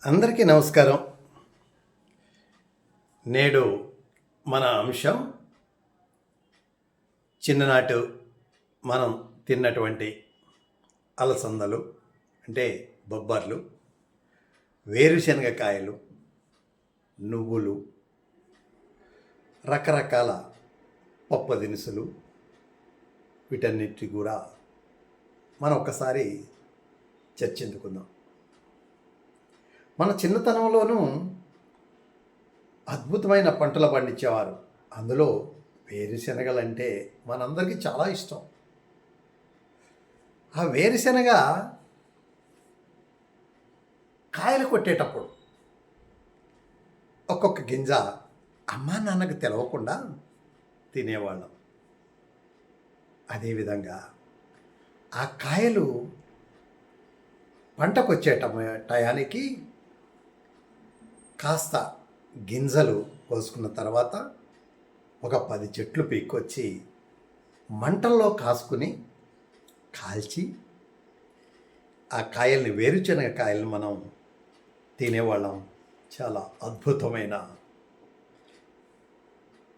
అందరికీ నమస్కారం. నేడు మన అంశం చిన్ననాటు మనం తిన్నటువంటి అలసందలు అంటే బొబ్బర్లు, వేరుశనగకాయలు, నువ్వులు, రకరకాల పప్పు దినుసులు, వీటన్నిటి కూడా మనం ఒకసారి చర్చించుకుందాం. మన చిన్నతనంలోనూ అద్భుతమైన పంటలు పండించేవారు. అందులో వేరుశనగలంటే మనందరికీ చాలా ఇష్టం. ఆ వేరుశనగ కాయలు కొట్టేటప్పుడు ఒక్కొక్క గింజ అమ్మా నాన్నకు తెలవకుండా తినేవాళ్ళం. అదేవిధంగా ఆ కాయలు పంటకొచ్చే టయానికి కాస్త గింజలు కోసుకున్న తర్వాత ఒక 10 చెట్లు పీక్కొచ్చి మంటల్లో కాసుకుని కాల్చి ఆ కాయల్ని వేరుశనగ కాయల్ని మనం తినేవాళ్ళం. చాలా అద్భుతమైన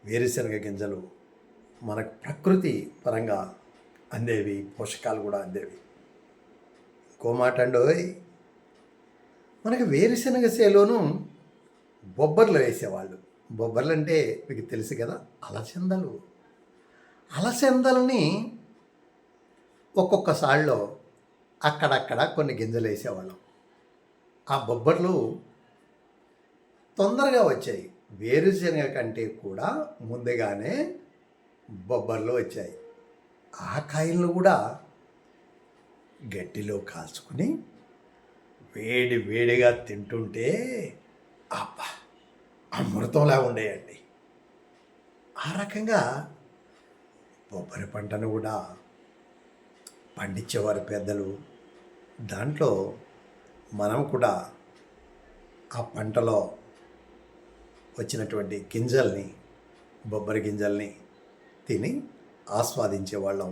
వేరుశనగ గింజలు మనకు ప్రకృతి పరంగా అందేవి, పోషకాలు కూడా అందేవి. ఇంకో మాట అండోయ్, మనకి వేరుశనగ సేలోనూ బొబ్బర్లు వేసేవాళ్ళు. బొబ్బర్లు అంటే మీకు తెలుసు కదా, అలసందలు. అలసందలని ఒక్కొక్కసారిలో అక్కడక్కడ కొన్ని గింజలు వేసేవాళ్ళం. ఆ బొబ్బర్లు తొందరగా వచ్చాయి. వేరుశనగ కంటే కూడా ముందుగానే బొబ్బర్లు వచ్చాయి. ఆ కాయలను కూడా గడ్డిలో కాల్చుకుని వేడి వేడిగా తింటుంటే అబ్బా అమృతంలా ఉండేయండి. ఆ రకంగా కొబ్బరి పంటను కూడా పండించేవారు పెద్దలు. దాంట్లో మనం కూడా ఆ పంటలో వచ్చినటువంటి గింజల్ని, బొబ్బరి గింజల్ని తిని ఆస్వాదించేవాళ్ళం.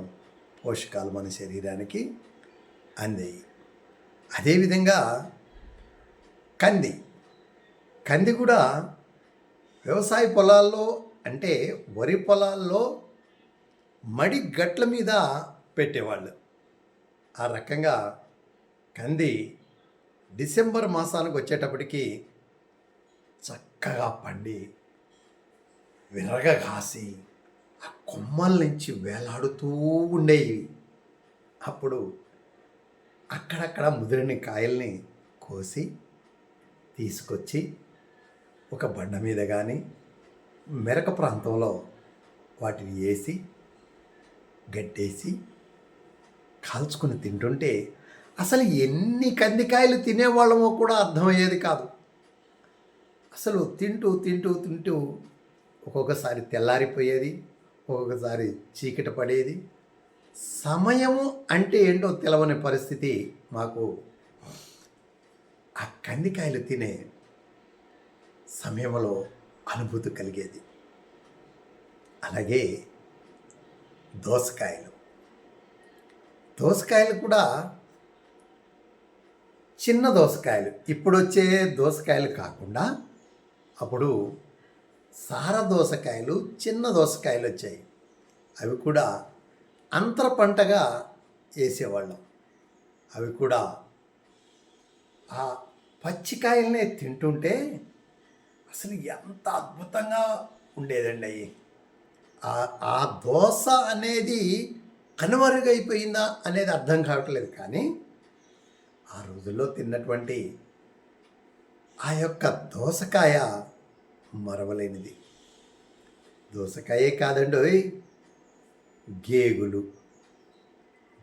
పోషకాలు మన శరీరానికి అందేవి. అదేవిధంగా కంది కూడా వ్యవసాయ పొలాల్లో అంటే వరి పొలాల్లో మడి గట్ల మీద పెట్టేవాళ్ళు. ఆ రకంగా కంది డిసెంబర్ మాసానికి వచ్చేటప్పటికి చక్కగా పండి విరగ కాసి ఆ కొమ్మల నుంచి వేలాడుతూ ఉండేవి. అప్పుడు అక్కడక్కడ ముదిరిన కాయల్ని కోసి తీసుకొచ్చి ఒక బండ మీద కానీ మెరక ప్రాంతంలో వాటిని వేసి గడ్డేసి కాల్చుకుని తింటుంటే అసలు ఎన్ని కందికాయలు తినేవాళ్ళమో కూడా అర్థమయ్యేది కాదు. అసలు తింటూ తింటూ తింటూ ఒక్కొక్కసారి తెల్లారిపోయేది, ఒక్కొక్కసారి చీకటి పడేది. సమయము అంటే ఏంటో తెలవని పరిస్థితి మాకు ఆ కందికాయలు తినే సమయంలో అనుభూతి కలిగేది. అలాగే దోసకాయలు కూడా చిన్న దోసకాయలు, ఇప్పుడు వచ్చే దోసకాయలు కాకుండా అప్పుడు సార దోసకాయలు, చిన్న దోసకాయలు వచ్చాయి. అవి కూడా అంతర పంటగా వేసేవాళ్ళం. అవి కూడా ఆ పచ్చికాయలనే తింటుంటే అసలు ఎంత అద్భుతంగా ఉండేదండి అవి. ఆ దోస అనేది కనుమరుగైపోయిందా అనేది అర్థం కావట్లేదు. కానీ ఆ రోజుల్లో తిన్నటువంటి ఆ యొక్క దోసకాయ మరవలేనిది. దోసకాయే కాదండి,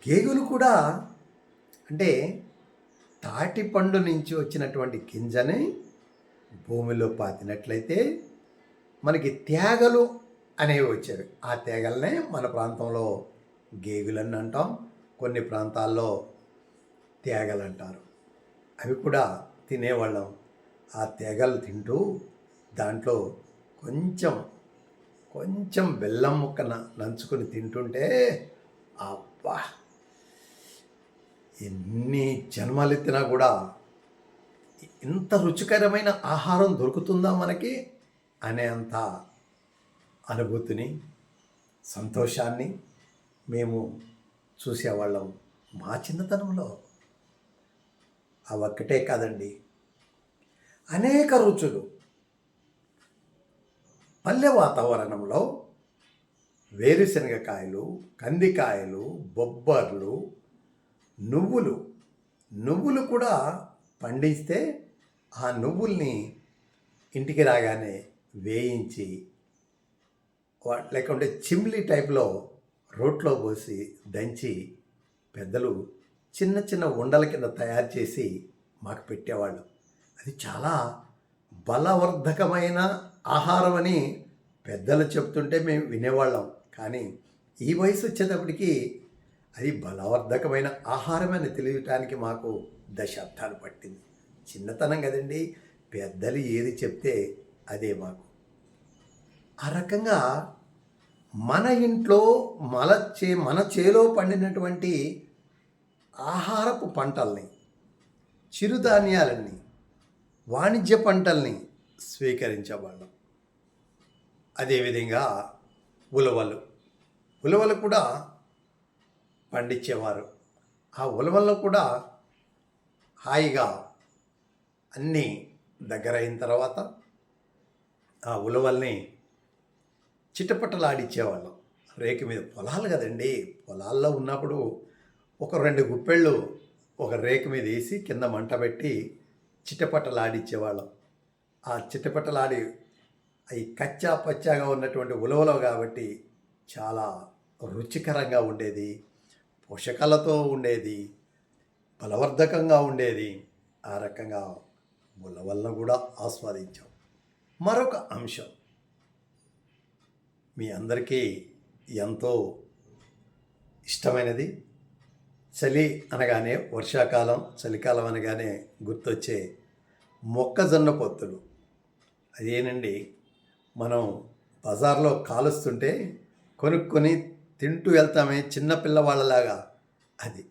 గేగులు కూడా అంటే తాటిపండు నుంచి వచ్చినటువంటి గింజని భూమిలో పాతినట్లయితే మనకి తేగలు అనేవి వచ్చేవి. ఆ తేగలనే మన ప్రాంతంలో గేగులని అంటాం, కొన్ని ప్రాంతాల్లో తేగలు అంటారు. అవి కూడా తినేవాళ్ళం. ఆ తేగలు తింటూ దాంట్లో కొంచెం బెల్లం ముక్క నంచుకొని తింటుంటే అబ్బా, ఎన్ని జన్మలెత్తినా కూడా ఇంత రుచికరమైన ఆహారం దొరుకుతుందా మనకి అనే అంత అనుభూతిని, సంతోషాన్ని మేము చూసేవాళ్ళం మా చిన్నతనంలో. ఒక్కటే కాదండి, అనేక రుచులు పల్లె వాతావరణంలో వేరుశనగకాయలు, కందికాయలు, బొబ్బర్లు, నువ్వులు నువ్వులు కూడా పండిస్తే ఆ నువ్వుల్ని ఇంటికి రాగానే వేయించి లేకుంటే చిమ్లీ టైప్లో రోట్లో పోసి దంచి పెద్దలు చిన్న చిన్న ఉండల కింద తయారు చేసి మాకు పెట్టేవాళ్ళు. అది చాలా బలవర్ధకమైన ఆహారం అని పెద్దలు చెప్తుంటే మేము వినేవాళ్ళం. కానీ ఈ వయసు వచ్చేటప్పటికి అది బలవర్ధకమైన ఆహారం అని తెలియటానికి మాకు దశాబ్దాలు పట్టింది. చిన్నతనం కదండి, పెద్దలు ఏది చెప్తే అదే మాకు. ఆ రకంగా మన ఇంట్లో మన చేలో పండినటువంటి ఆహారపు పంటల్ని, చిరుధాన్యాలని, వాణిజ్య పంటల్ని స్వీకరించేవాళ్ళం. అదేవిధంగా ఉలవలు కూడా పండించేవారు. ఆ ఉలవల్లో కూడా హాయిగా అన్నీ దగ్గరైన తర్వాత ఆ ఉలవల్ని చిటపటలాడిచ్చేవాళ్ళం. రేకు మీద పొలాలు కదండి, పొలాల్లో ఉన్నప్పుడు ఒక 2 గుప్పెళ్ళు ఒక రేకు మీద వేసి కింద మంట పెట్టి చిటపటలాడిచ్చేవాళ్ళం. ఆ చిటపటలాడి అవి కచ్చా పచ్చాగా ఉన్నటువంటి ఉలవలు కాబట్టి చాలా రుచికరంగా ఉండేది, పోషకాలతో ఉండేది, బలవర్ధకంగా ఉండేది. ఆ రకంగా ఉలవలను కూడా ఆస్వాదించాం. మరొక అంశం మీ అందరికీ ఎంతో ఇష్టమైనది, చలి అనగానే వర్షాకాలం, చలికాలం అనగానే గుర్తొచ్చే మొక్కజొన్న పొత్తులు. అదేనండి, మనం బజార్లో కాలుస్తుంటే కొనుక్కొని తింటూ వెళ్తామే చిన్న పిల్లవాళ్ళలాగా. అది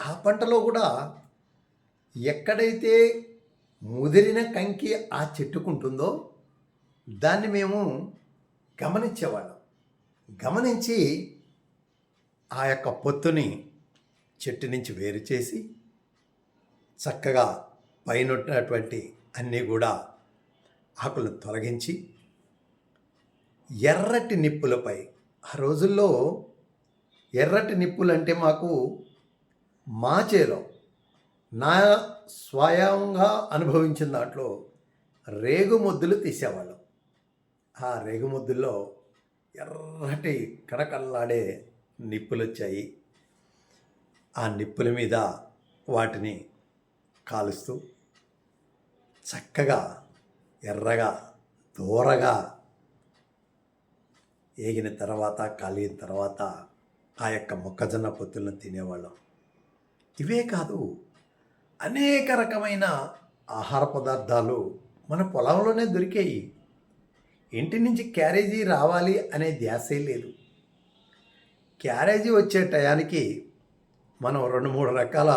ఆ పంటలో కూడా ఎక్కడైతే ముదిరిన కంకి ఆ చెట్టుకుంటుందో దాన్ని మేము గమనించేవాళ్ళం. గమనించి ఆ యొక్క పొత్తుని చెట్టు నుంచి వేరు చేసి చక్కగా పైన ఉన్నటువంటి అన్నీ కూడా ఆకులను తొలగించి ఎర్రటి నిప్పులపై, ఆ రోజుల్లో ఎర్రటి నిప్పులు అంటే మాకు మా చేలో నా స్వయంగా అనుభవించిన దాంట్లో రేగుముద్దులు తీసేవాళ్ళం. ఆ రేగుముద్దుల్లో ఎర్రటి కడకల్లాడే నిప్పులు వచ్చాయి. ఆ నిప్పుల మీద వాటిని కాలుస్తూ చక్కగా ఎర్రగా దూరగా ఏగిన తర్వాత, కాలిన తర్వాత ఆ యొక్క మొక్కజొన్న పొత్తులను తినేవాళ్ళం. ఇవే కాదు, అనేక రకమైన ఆహార పదార్థాలు మన పొలంలోనే దొరికాయి. ఇంటి నుంచి క్యారేజీ రావాలి అనే ధ్యాసే లేదు. క్యారేజీ వచ్చే టయానికి మనం 2-3 రకాల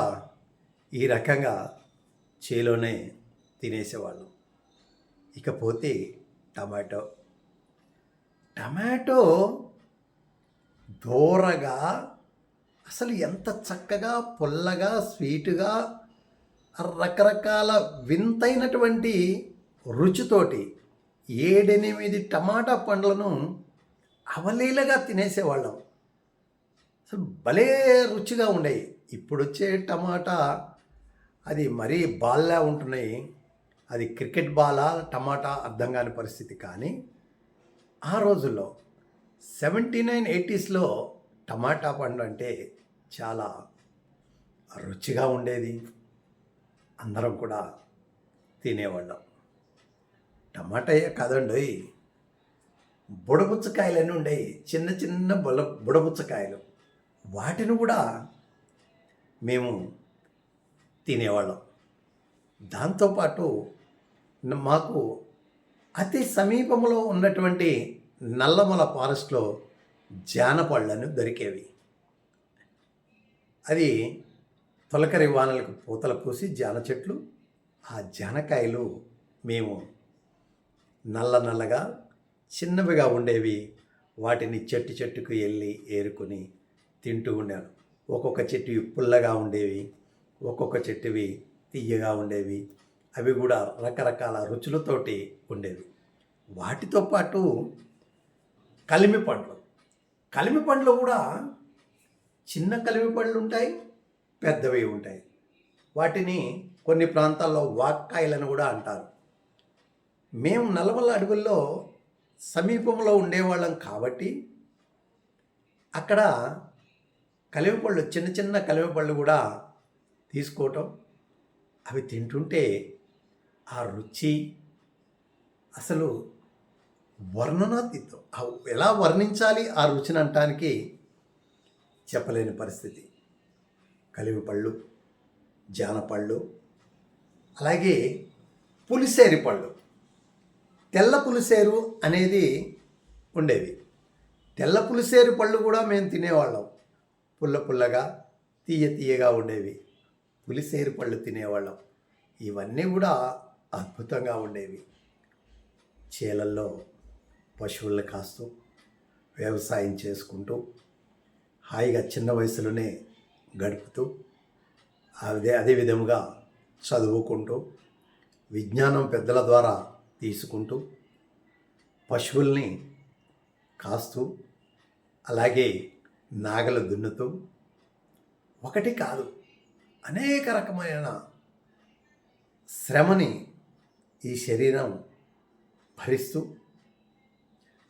ఈ రకంగా చేలోనే తినేసేవాళ్ళం. ఇకపోతే టమాటో దూరగా అసలు ఎంత చక్కగా పుల్లగా స్వీటుగా రకరకాల వింతైనటువంటి రుచితోటి 7-8 టమాటా పండ్లను అవలీలగా తినేసేవాళ్ళం. అసలు భలే రుచిగా ఉండేవి. ఇప్పుడు వచ్చే టమాటా అది మరీ బాల్లా ఉంటున్నాయి. అది క్రికెట్ బాలా టమాటా అర్థం కాని పరిస్థితి. కానీ ఆ రోజుల్లో 79, 80స్లో టమాటా పండు అంటే చాలా రుచిగా ఉండేది. అందరం కూడా తినేవాళ్ళం. టమాటాయే కాదండి, బుడబుచ్చకాయలన్నీ ఉండేవి, చిన్న చిన్న బుడబుచ్చకాయలు. వాటిని కూడా మేము తినేవాళ్ళం. దాంతోపాటు మాకు అతి సమీపంలో ఉన్నటువంటి నల్లమల ఫారెస్ట్లో జానపళ్ళను దొరికేవి. అది తొలకరి వానలకు పూతలు పూసి జాన చెట్లు ఆ జానకాయలు మేము నల్ల నల్లగా చిన్నవిగా ఉండేవి. వాటిని చెట్టు చెట్టుకు వెళ్ళి ఏరుకొని తింటూ ఉండాను. ఒక్కొక్క చెట్టువి పుల్లగా ఉండేవి, ఒక్కొక్క చెట్టువి తియ్యగా ఉండేవి. అవి కూడా రకరకాల రుచులతోటి ఉండేవి. వాటితో పాటు కలిమి పండ్లు. కలిమి పండ్లు కూడా చిన్న కలిమి పండ్లు ఉంటాయి, పెద్దవి ఉంటాయి. వాటిని కొన్ని ప్రాంతాల్లో వాక్కాయలను కూడా అంటారు. మేము నల్లమల్ల అడవుల్లో సమీపంలో ఉండేవాళ్ళం కాబట్టి అక్కడ కలిమిపళ్ళు, చిన్న చిన్న కలిమిపళ్ళు కూడా తీసుకోవటం, అవి తింటుంటే ఆ రుచి అసలు వర్ణనాతీతం. ఎలా వర్ణించాలి ఆ రుచిని అనటానికి చెప్పలేని పరిస్థితి. కలిమిపళ్ళు, జానపళ్ళు, అలాగే పులిసేరి పళ్ళు. తెల్ల పులిసేరు అనేది ఉండేవి. తెల్ల పులిసేరు పళ్ళు కూడా మేము తినేవాళ్ళం. పుల్ల పుల్లగా తీయ తీయగా ఉండేవి. పులిసేరు పళ్ళు తినేవాళ్ళం. ఇవన్నీ కూడా అద్భుతంగా ఉండేవి. చేలల్లో పశువులను కాస్తూ వ్యవసాయం చేసుకుంటూ హాయిగా చిన్న వయసులోనే గడుపుతూ అదే విధముగా చదువుకుంటూ విజ్ఞానం పెద్దల ద్వారా తీసుకుంటూ పశువుల్ని కాస్తూ అలాగే నాగలు దున్నుతూ ఒకటి కాదు అనేక రకమైన శ్రమని ఈ శరీరం భరిస్తూ,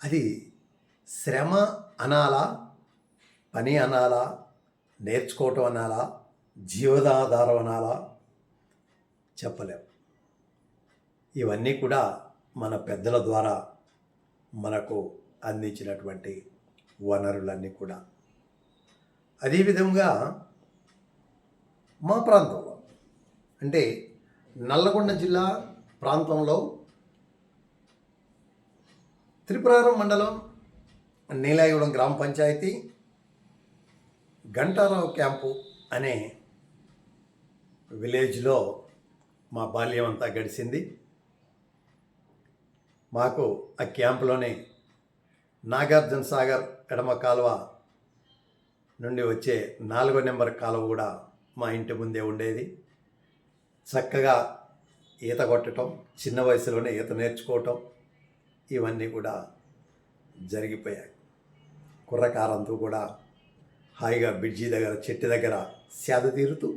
అది శ్రమ అనాలా, పని అనాలా, నేర్చుకోవటం అనాలా, జీవనాధారం అనాలా చెప్పలేం. ఇవన్నీ కూడా మన పెద్దల ద్వారా మనకు అందించినటువంటి వనరులన్నీ కూడా. అదేవిధంగా మా ప్రాంతంలో అంటే నల్లగొండ జిల్లా ప్రాంతంలో త్రిపురారం మండలం నీలాయగూడెం గ్రామ పంచాయతీ గంటారావు క్యాంపు అనే విలేజ్లో మా బాల్యం అంతా గడిచింది. మాకు ఆ క్యాంపులోనే నాగార్జున సాగర్ ఎడమ కాలువ నుండి వచ్చే 4వ నెంబర్ కాలువ కూడా మా ఇంటి ముందే ఉండేది. చక్కగా ఈత కొట్టడం, చిన్న వయసులోనే ఈత నేర్చుకోవటం, ఇవన్నీ కూడా జరిగిపోయాయి. కుర్రకారంతో కూడా హాయిగా బ్రిడ్జి దగ్గర, చెట్టు దగ్గర సేద తీరుతూ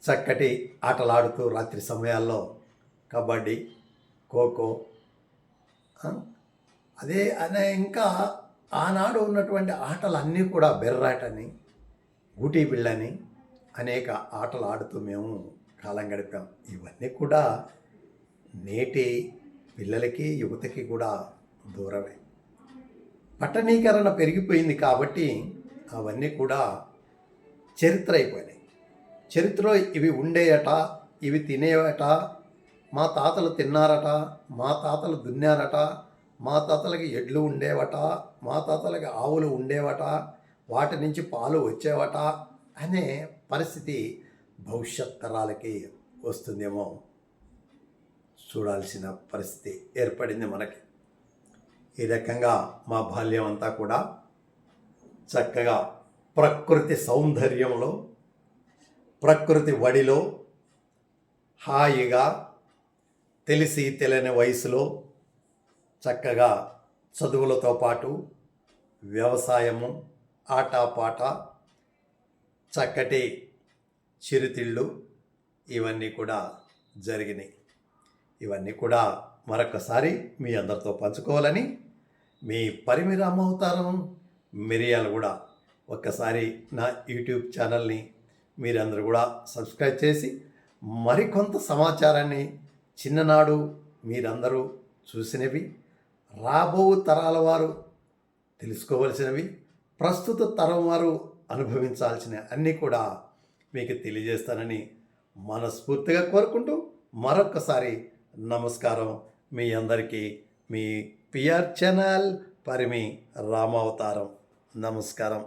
చక్కటి ఆటలాడుతూ రాత్రి సమయాల్లో కబడ్డీ, ఖోఖో, అనే ఇంకా ఆనాడు ఉన్నటువంటి ఆటలన్నీ కూడా బెర్రాటని, గూటీ బిళ్ళని అనేక ఆటలు ఆడుతూ మేము కాలం గడిపాం. ఇవన్నీ కూడా నేటి పిల్లలకి, యువతకి కూడా దూరమే. పట్టణీకరణ పెరిగిపోయింది కాబట్టి అవన్నీ కూడా చరిత్ర అయిపోయినాయి. చరిత్రలో ఇవి ఉండేయట, ఇవి తినేవట, మా తాతలు తిన్నారట, మా తాతలు దున్నారట, మా తాతలకి ఎడ్లు ఉండేవట, మా తాతలకి ఆవులు ఉండేవట, వాటి నుంచి పాలు వచ్చేవట అనే పరిస్థితి భవిష్యత్ తరాలకి వస్తుందేమో చూడాల్సిన పరిస్థితి ఏర్పడింది మనకి. ఈ రకంగా మా బాల్యం అంతా కూడా చక్కగా ప్రకృతి సౌందర్యంలో, ప్రకృతి వడిలో హాయిగా తెలిసి తెలియని వయసులో చక్కగా చదువులతో పాటు వ్యవసాయము, ఆటపాట, చక్కటి చిరుతిళ్ళు ఇవన్నీ కూడా జరిగినాయి. ఇవన్నీ కూడా మరొకసారి మీ అందరితో పంచుకోవాలని మీ పరిమి రామవతారం మిరియాలు కూడా ఒక్కసారి నా యూట్యూబ్ ఛానల్ని మీరందరూ కూడా సబ్స్క్రైబ్ చేసి మరికొంత సమాచారాన్ని చిన్ననాడు మీరందరూ చూసినవి, రాబో తరాల వారు తెలుసుకోవలసినవి, ప్రస్తుత తరం వారు అనుభవించాల్సిన అన్నీ కూడా మీకు తెలియజేస్తానని మనస్ఫూర్తిగా కోరుకుంటూ మరొక్కసారి నమస్కారం. మీ అందరికీ మీ పిఆర్ ఛానల్ పరిమి రామావతారం. నమస్కారం.